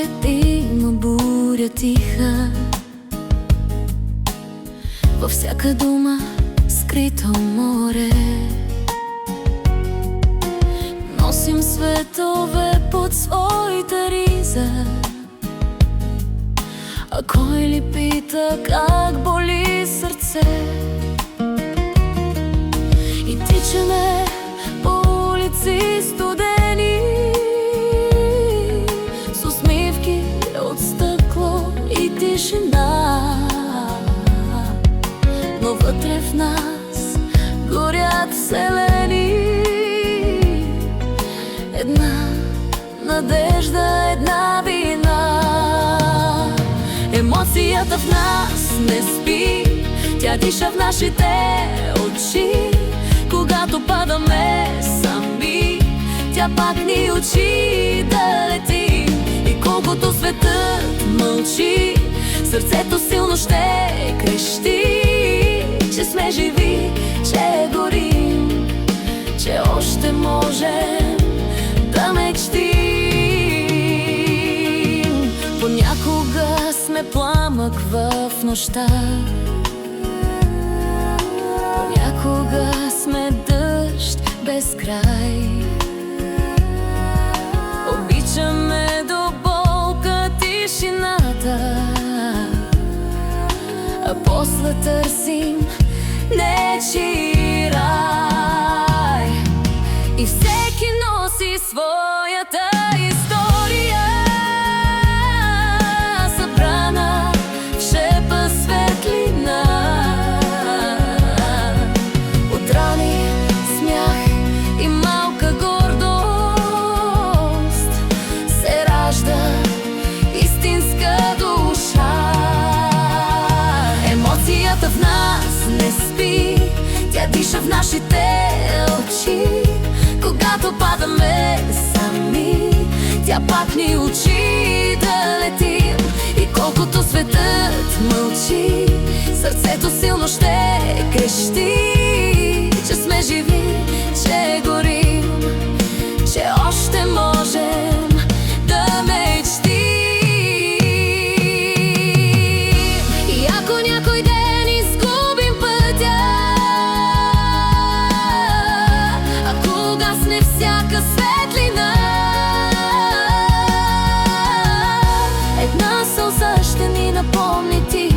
напред има буря тиха, във всяка дума скрито море. Носим светове под своята риза, а кой ли пита как боли сърце? И тичаме по улици студени, с усмивки от стъкло и тишина, но вътре в нас горят вселени. Една надежда, една вина. Емоцията в нас не спи, тя диша в нашите очи. Когато падаме сами, тя пак ни учи да летим. И колкото светът мълчи, сърцето силно ще крещи, че сме живи, че горим, че още можем да мечтим. Понякога сме пламък в нощта, понякога сме дъжд без край. Обичаме до болка тишината, а после търсим нечий рай. И всеки носи своята история, събрана в шепа светлина. От рани, смях и малка гордост се ражда истинска душа. Емоцията в нас не спи, тя диша в нашите очи. Когато падаме сами, тя пак ни учи да летим. И колкото светът мълчи, сърцето силно ще крещи, че сме живи, че горим, че още можем да мечтим. И ако някой ден изгубим пътя, ако гасне всяка светлина, една сълза ще ни напомни ти,